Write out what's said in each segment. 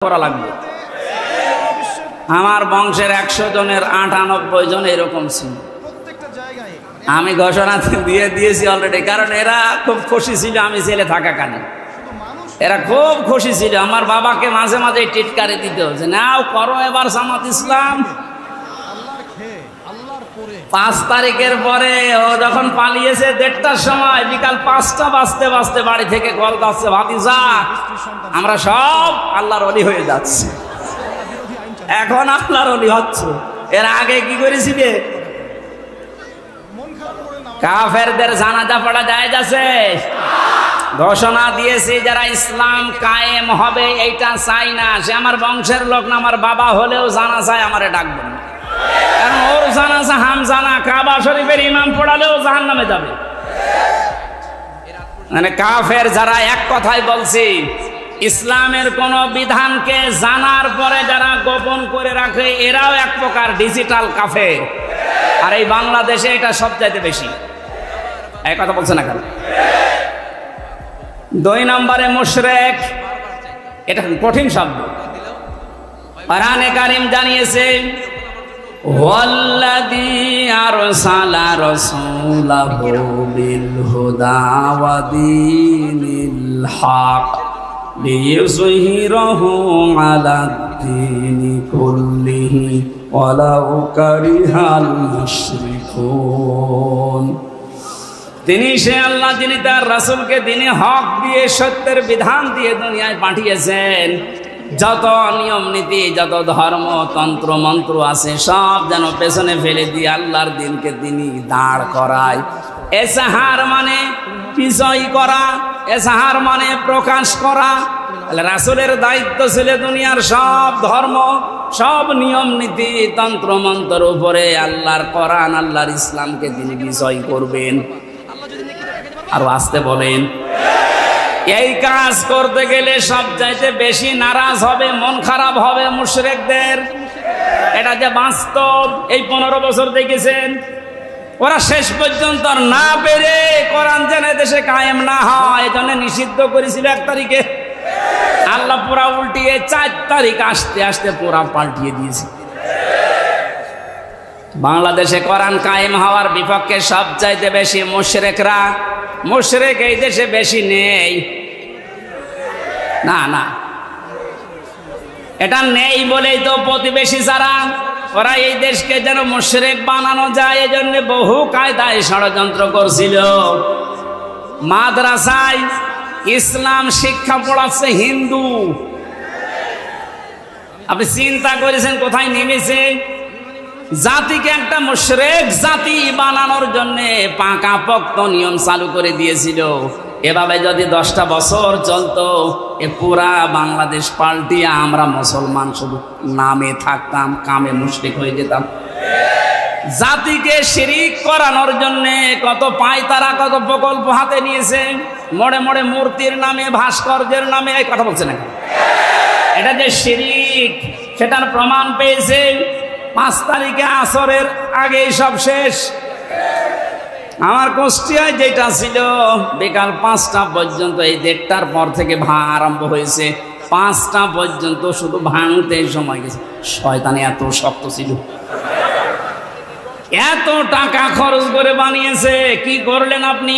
করা লাগবে। আমার বংশের 100 জনের 98 জন এরকম ছিল। আমি ঘোষণা দিয়ে দিয়েছি অলরেডি, কারণ এরা খুব খুশি ছিল আমি ছেলে থাকাকালীন। এরা খুব খুশি ছিল। আমার বাবাকে মাঝে মাঝে টিটকারি দিত যে নাও করো এবার জামাত ইসলাম। 5 তারিখের পরে ও যখন পালিয়েছে 1:30টার সময়, বিকাল 5টা বাজতে বাজতে বাড়ি থেকে কল আসছে, ভাতিজা আমরা সব আল্লাহর ওলি হয়ে যাচ্ছে। এখন আল্লাহর ওলি হচ্ছে। এর আগে কি করেছিলে? কাফেরদের জানাজা পড়া জায়েজ আছে? ঘোষণা দিয়েছি যারা ইসলাম কায়েম হবে এইটা চাই না, সে আমার বংশের লোক না, আমার বাবা হলেও জানাজায় আমারে ডাকবেন না। কারণ ওর জানাজা হামজানা কাবা শরীফের ইমাম পড়ালেও জাহান্নামে যাবে। মানে কাফের যারা, এক কথাই বলছি, ইসলামের কোন বিধানকে জানার পরে যারা গোপন করে রাখে এরাও এক প্রকার ডিজিটাল কাফের। আর এই বাংলাদেশে এটা সবচাইতে বেশি। এই কথা বলছে না কেন? 2 নম্বরে মুশরিক, এটা কঠিন শব্দ। কোরআনে কারীম জানিয়েছে ওয়াল্লাযী আরসালা রাসূলাহু বিল হুদা ওয়া দীনিল হক লিইয়ুযহিরাহু আলাদ-দীনি কুল্লিহি ওয়ালাউ কারিহাল মুশরিকুন। তিনি সে আল্লাহ যিনি তার রাসূলকে দ্বীনে হক দিয়ে, সত্যের বিধান দিয়ে দুনিয়ায় পাঠিয়েছেন। যত নিয়ম নীতি, যত ধর্ম তন্ত্র মন্ত্র আছে সব যেন পেছনে ফেলে দিয়ে আল্লাহর দিনকে তিনি দাঁড় করায়। এসাহার মানে বিজয় করা, এসাহার মানে প্রকাশ করা। রাসূলের দায়িত্ব ছিল দুনিয়ার সব ধর্ম, সব নিয়ম নীতি তন্ত্র মন্ত্রের উপরে আল্লাহর কোরআন, আল্লাহর ইসলামকে তিনি বিজয় করবেন। আর আসতে বলেন, এই কাজ করতে গেলে সবচাইতে বেশি নারাজ হবে, মন খারাপ হবে মুশরিকদের। এটা যে বাস্তব, এই 15 বছর দেখেছেন। ওরা শেষ পর্যন্ত না পেরে কোরআন যেন দেশে কায়েম না হয় এজন্য নিষিদ্ধ করেছিল 1 তারিখে। আল্লাহ পুরা উল্টিয়ে 4 তারিখ আসতে আসতে পুরা পাল্টিয়ে দিয়েছে। বাংলাদেশে কোরআন কায়েম হওয়ার বিপক্ষে সবচাইতে বেশি মুশরিকরা। মুশরিক এই দেশে বেশি নেই, না না, এটা নেই বলেই তো প্রতিবেশী যারা, ওরা এই দেশকে যেন মুশরিক বানানো যায় এজন্য বহু কায়দায় ষড়যন্ত্র করছিল। মাদ্রাসায় ইসলাম শিক্ষা পড়াচ্ছে হিন্দু। আপনি চিন্তা করেছেন কোথায় নেমেছে? জাতিকে একটা মুশরিক জাতি বানানোর জন্য পাকাপোক্ত নিয়ম চালু করে দিয়েছিল। এভাবে যদি 10টা বছর চলতো, এ পুরা বাংলাদেশ পাল্টিয়ে আমরা মুসলমান শুধু নামে থাকতাম, কামে মুশরিক হয়ে যেতাম। জাতিকে শিরিক করানোর জন্য কত পায়তারা, কত প্রকল্প হাতে নিয়েছে। মোড়ে মোড়ে মূর্তির নামে, ভাস্কর্যের নামে, এই কথা বলছে না, এটা যে শিরিক সেটার প্রমাণ পেয়েছে। 5 তারিখে আসরের আগেই সব শেষ। আমার কুষ্টিয়ায় যেটা ছিল বিকাল 5টা পর্যন্ত, এই 1:30টার পর থেকে আরম্ভ হয়েছে, 5টা পর্যন্ত শুধু ভাঙতে সময় গেছে। শয়তানি এত শক্ত ছিল, এত টাকা খরচ করে বানিয়েছে। কি করলেন আপনি?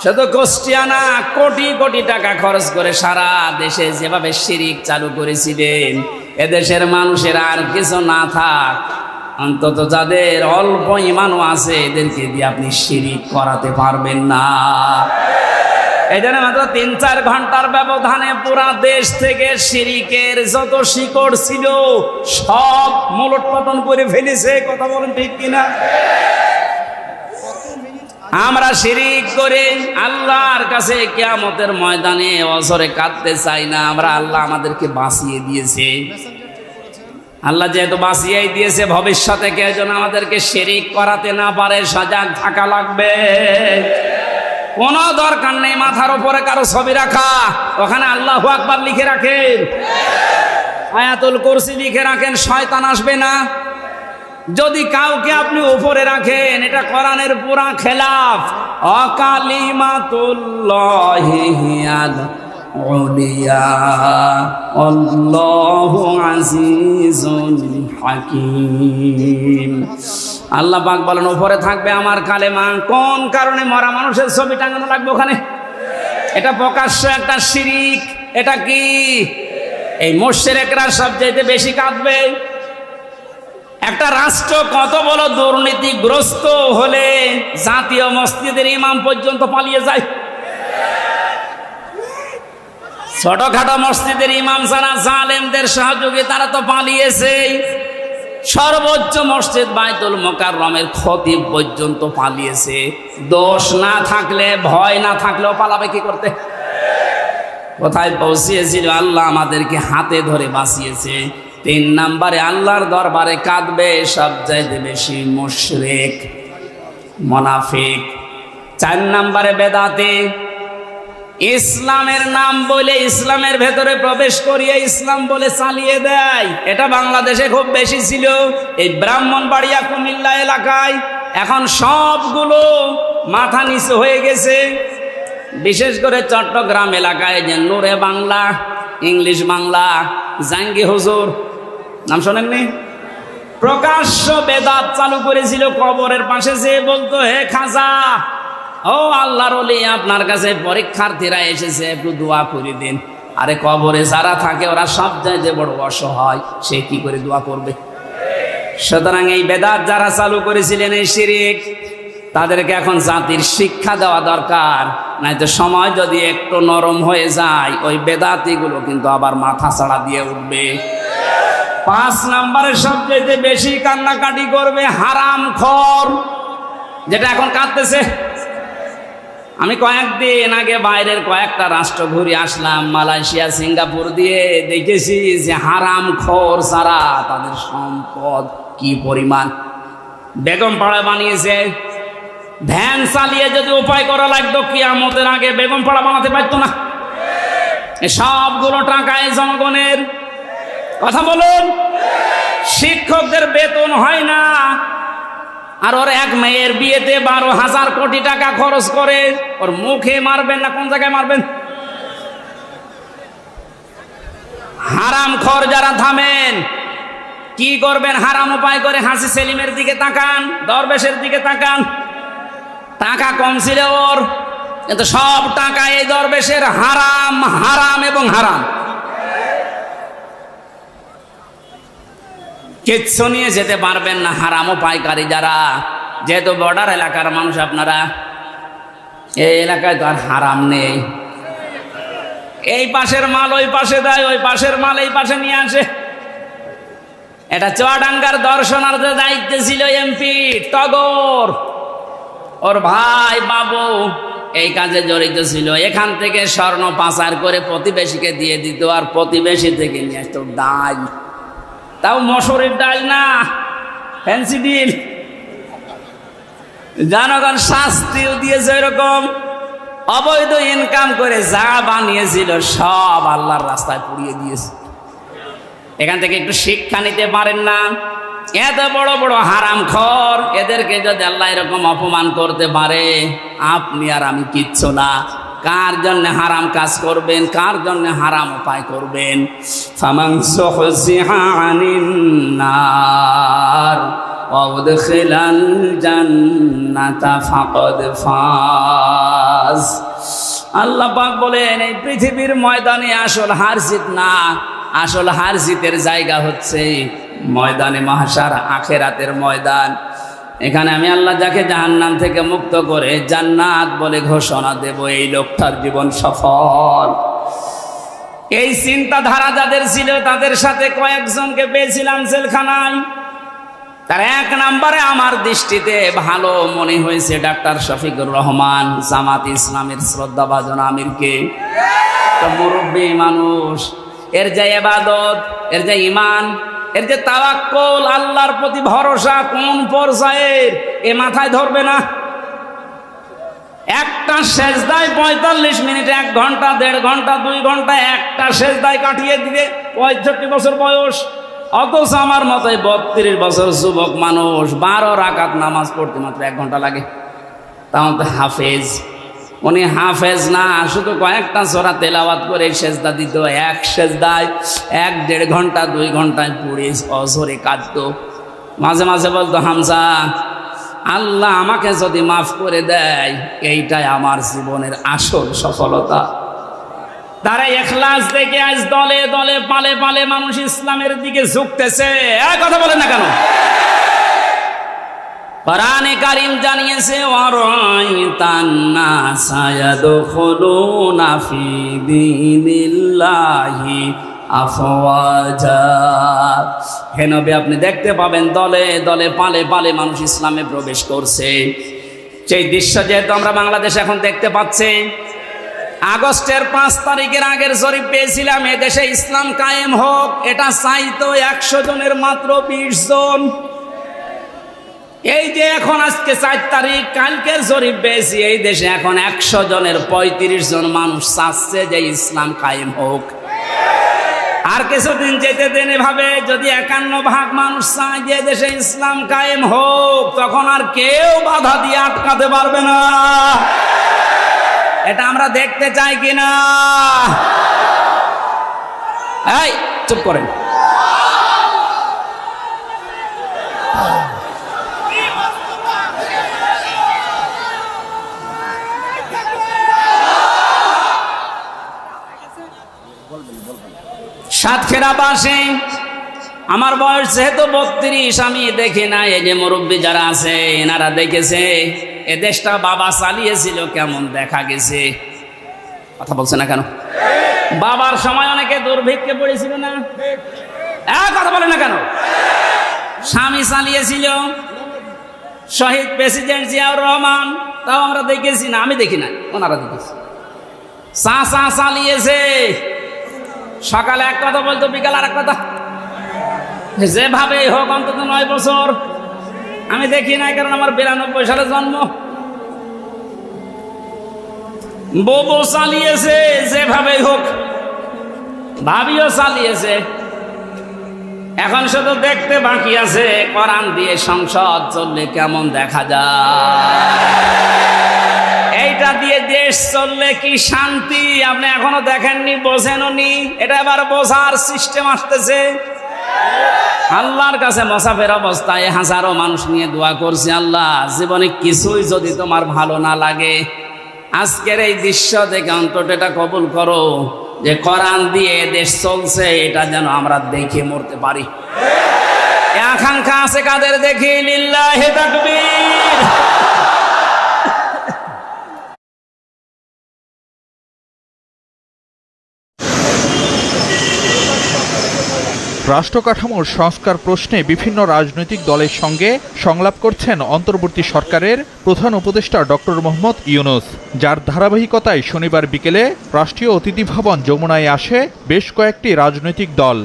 শুধু কুষ্টিয়া না, কোটি কোটি টাকা খরচ করে সারা দেশে যেভাবে শিরিক চালু করেছিলেন, এদেশের মানুষের আর কিছু না থাক, অন্তত যাদের অল্প ঈমানও আছে এদেরকে দিয়ে আপনি শিরিক করাতে পারবেন না। এই জন্য মাত্র 3-4 ঘন্টার ব্যবধানে পুরা দেশ থেকে শিরিকের যত শিকড় ছিল সব মূলোৎপাটন করে ফেলেছে। কথা বলেন ঠিক কিনা? আমরা শিরিক করে আল্লাহর কাছে কিয়ামতের ময়দানে অজরে কাঁদতে চাই না। আমরা, আল্লাহ আমাদেরকে বাঁচিয়ে দিয়েছে। আল্লাহ যেহেতু বাঁচিয়েই দিয়েছে, ভবিষ্যতে কেউ যেন আমাদেরকে শিরিক করাতে না পারে সজাগ থাকা লাগবে। কোনো দরকার নেই মাথার উপরে কারো ছবি রাখা, ওখানে আল্লাহু আকবার লিখে রাখেন, আয়াতুল কুরসি লিখে রাখেন, শয়তান আসবে না। যদি কাউকে আপনি উপরে রাখেন, এটা কোরআনের পুরা খেলাফ। অকালিমাতুল্লাহি হিয়াল উলিয়া আল্লাহু আজিজুল হাকীম। আল্লাহ পাক বলেন উপরে থাকবে আমার কালেমা। কোন কারণে মরা মানুষের ছবি টাঙানো লাগবে ওখানে? এটা প্রকাশ্য একটা শিরিক। এটা কি? এই মুশরিকরা সবচেয়ে বেশি কাঁদবে। একটা রাষ্ট্র কত বড় দুর্নীতিগ্রস্ত হলে জাতীয় মসজিদের ইমাম পর্যন্ত পালিয়ে যায়। ছোটখাটো মসজিদের ইমাম যারা জালেমদের সহযোগী তারা তো পালিয়েছে। সর্বোচ্চ মসজিদ বাইতুল মুকাররমের খতিব পর্যন্ত পালিয়েছে। দোষ না থাকলে, ভয় না থাকলেও পালাবে কি করতে? কোথায় পৌঁছিয়েছিল? আল্লাহ আমাদেরকে হাতে ধরে বাঁচিয়েছে। 3 নম্বরে আল্লাহর দরবারে কাঁদবে সবচাইতে বেশি মুশরিক, মুনাফিক। 4 নম্বরে বেদাতি। ইসলামের নাম বলে ইসলামের ভেতরে প্রবেশ করিয়ে ইসলাম বলে চালিয়ে দেয়। এটা বাংলাদেশে খুব বেশি ছিল। এই ব্রাহ্মণবাড়িয়া, কুমিল্লা এলাকায় এখন সবগুলো মাথা নিচু হয়ে গেছে। বিশেষ করে চট্টগ্রাম এলাকায় যে নূরে বাংলা, ইংলিশ বাংলা, জাঙ্গি হুজুর নাম শোনেননি? প্রকাশ্য বেদাত চালু করেছিল। কবরের পাশে যে বলতো, হে খাজা, ও আল্লাহর ওলি, আপনার কাছে পরীক্ষার্থীরা এসেছে, একটু দোয়া করে দিন। আরে কবরে যারা থাকে ওরা সব চাইতে বড় অসহায়, সে কি করে দোয়া করবে? সুতরাং এই বেদাত যারা চালু করেছিলেন, এই শিরিক, তাদেরকে এখন জাতির শিক্ষা দেওয়া দরকার। নয়তো সময় যদি একটু নরম হয়ে যায়, ওই বেদাতিগুলো কিন্তু আবার মাথা ছাড়া দিয়ে উঠবে। 5 নম্বরে সবচেয়ে বেশি কান্নাকাটি করবে হারামখোর, যেটা এখন কাঁদতেছে। আমি কয়েকদিন আগে বাইরের কয়েকটা রাষ্ট্র ঘুরে আসলাম, মালয়েশিয়া, সিঙ্গাপুর দিয়ে, দেখেছি যে হারামখোর যারা, তাদের সম্পদ কি পরিমাণ। বেগম পাড়া বানিয়েছে। ভ্যান চালিয়ে যদি উপায় করা লাগতো কিয়ামতের আগে, বেগম পাড়া বানাতে পারতো না। সবগুলো টাকায় জনগণের। কথা বলুন। শিক্ষকদের বেতন হয় না, আর ওর এক মেয়ের বিয়েতে 12,000 কোটি টাকা খরচ করে। ওর মুখে মারবেন না কোন জায়গায় মারবেন? হারামখোর যারা, থামেন। কি করবেন? হারাম উপায় করে হাসি সেলিমের দিকে তাকান, দরবেশের দিকে তাকান। টাকা কম ছিল ওর, কিন্তু সব টাকা এই দরবেশের। হারাম, হারাম এবং হারাম। কিচ্ছু নিয়ে যেতে পারবেন না হারাম উপায়কারী যারা। যেহেতু বর্ডার এলাকার মানুষ আপনারা, এই এলাকায় তো আর হারাম নেই। এই পাশের মাল ওই পাশে দেয়, ওই পাশের মাল এই পাশে নিয়ে আসে। এটা চুয়াডাঙ্গার দর্শনার্থীর দায়িত্বে ছিল এমপি টগর, ওর ভাই বাবু এই কাজে জড়িত ছিল। এখান থেকে স্বর্ণ পাচার করে প্রতিবেশীকে দিয়ে দিত, আর প্রতিবেশী থেকে নিয়ে আসতো ডাল। তাও মসুরের ডাল না, ফ্যান্সি ডিল। জনগণ শাস্তিও দিয়েছে। এরকম অবৈধ ইনকাম করে যা বানিয়েছিল সব আল্লাহর রাস্তায় পুড়িয়ে দিয়েছে। এখান থেকে একটু শিক্ষা নিতে পারেন না? এত বড় বড় হারামখোর, এদেরকে যদি আল্লাহ এরকম অপমান করতে পারে, আপনি আর আমি কিচ্ছু না। কার জন্য হারাম কাজ করবেন, কার জন্য হারাম উপায় করবেন? ফামান সুহজিহা আনিন নার ওয়া উদখিলাল জান্নাতা ফাকাদ ফাজ। আল্লাহ পাক বলেন, এই পৃথিবীর ময়দানে আসল হার জিত না, আসল হার জিতের জায়গা হচ্ছে ময়দানে মাহশার, আখিরাতের ময়দান। এখানে আমি আল্লাহ যাকে জাহান্নাম থেকে মুক্ত করে জান্নাত বলে ঘোষণা দেব, এই লোকটার জীবন সফল। এই চিন্তাধারা যাদের ছিল, তাদের সাথে কয়েকজনকে পেয়েছিলাম জেলখানায়। তার 1 নম্বরে আমার দৃষ্টিতে ভালো মনে হয়েছে ডাক্তার শফিকুর রহমান, জামাত ইসলামের শ্রদ্ধাভাজন আমিরকে। তো মুরব্বী মানুষ, এর যে ইবাদত, এর যে ঈমান, এর যে তাওয়াক্কুল, আল্লাহর প্রতি ভরসা কোন পর্যায়ের, এ মাথায় ধরবে না। একটা সেজদায় 45 মিনিট, 1 ঘন্টা, 1.5 ঘন্টা, 2 ঘন্টা একটা সেজদায় কাটিয়ে দিবে। 65 বছর বয়স। অথচ আমার মতো 32 বছর যুবক মানুষ 12 রাকাত নামাজ পড়তে মাত্র 1 ঘন্টা লাগে। তাও তো হাফেজ। উনি হাফেজ না, শুধু কয়েকটা সূরা তেলাওয়াত করে সেজদা দিত। এক সেজদায় 1-1.5 ঘন্টা 2 ঘন্টায় পুড়ে অঝরে কাঁদত। মাঝে মাঝে বলতো, হামজা আল্লাহ আমাকে যদি মাফ করে দেয় এইটাই আমার জীবনের আসল সফলতা। তারা ইখলাস দেখে আজ দলে দলে পালে পালে মানুষ ইসলামের দিকে ঝুঁকতেছে। কথা বলেন না কেন? কোরআনে কারীম জানিয়েছে, ওয়ারাইতান নাসা ইয়াদখুলুনা ফি দীনিল্লাহি আফওয়াজা। হে নবী, আপনি দেখতে পাবেন দলে দলে পালে পালে মানুষ ইসলামে প্রবেশ করছে। সেই দৃশ্য যেহেতু আমরা বাংলাদেশে এখন দেখতে পাচ্ছি। আগস্টের 5 তারিখের আগের জরিপ পেয়েছিলাম, এদেশে ইসলাম কায়েম হোক, এটা চাইতো 100 জনের মাত্র 20 জন। এই যে এখন আজকে 4 তারিখ, কালকের জরিপ পেয়েছি, এই দেশে এখন 100 জনের 35 জন মানুষ চাচ্ছে যে ইসলাম কায়েম হোক। আর কিছুদিন যেতে দেন এভাবে, যদি 51% মানুষ চায় যে দেশে ইসলাম কায়েম হোক, তখন আর কেউ বাধা দিয়ে আটকাতে পারবে না। এটা আমরা দেখতে চাই কিনা? এই চুপ করেন। সাতক্ষীরাবাসী, আমার বয়স যেহেতু 32, আমি দেখি না। এই যে মুরব্বী যারা আছে এনারা দেখেছে এ দেশটা বাবা চালিয়েছিল, কেমন দেখা গেছে। কথা বলছে না কেন? বাবার সময় অনেকে দুর্ভিক্ষে পড়েছিল না? কথা বলে না কেন? স্বামী চালিয়েছিল, শহীদ প্রেসিডেন্ট জিয়াউর রহমান, তাও আমরা দেখেছি না? আমি দেখি না, ওনারা দেখেছি। চাচা চালিয়েছে, সকালে এক কথা বলতো, বিকাল আর এক কথা। যেভাবে হোক অন্তত 9 বছর আমি দেখি নাই, কারণ আমার 92 সালে জন্ম। বউ চালিয়েছে, যেভাবে হোক। ভাবিও চালিয়েছে। এখন শুধু দেখতে বাকি আছে, কোরআন দিয়ে সংসদ চললে কেমন দেখা যায়। এইটা দিয়ে দেশ চললে কি শান্তি, আপনি এখনো দেখেননি, বোঝেনও নি। এটা এবার বোঝার সিস্টেম আসতেছে। আল্লাহর কাছে মুসাফির অবস্থায় হাজারো মানুষ নিয়ে দোয়া করছে, আল্লাহ জীবনে কিছুই যদি তোমার ভালো না লাগে, আজকের এই দৃশ্য দেখে অন্তত এটা কবুল করো যে কোরআন দিয়ে দেশ চলছে, এটা যেন আমরা দেখে মরতে পারি। আকাঙ্ক্ষা আছে কাদের? দেখি লিল্লাহি তাকবীর। রাষ্ট্রকাঠামোর সংস্কার প্রশ্নে বিভিন্ন রাজনৈতিক দলের সঙ্গে সংলাপ করছেন অন্তর্বর্তী সরকারের প্রধান উপদেষ্টা ডক্টর মোহাম্মদ ইউনূস, যার ধারাবাহিকতায় শনিবার বিকেলে রাষ্ট্রীয় অতিথি ভবন যমুনায় আসে বেশ কয়েকটি রাজনৈতিক দল।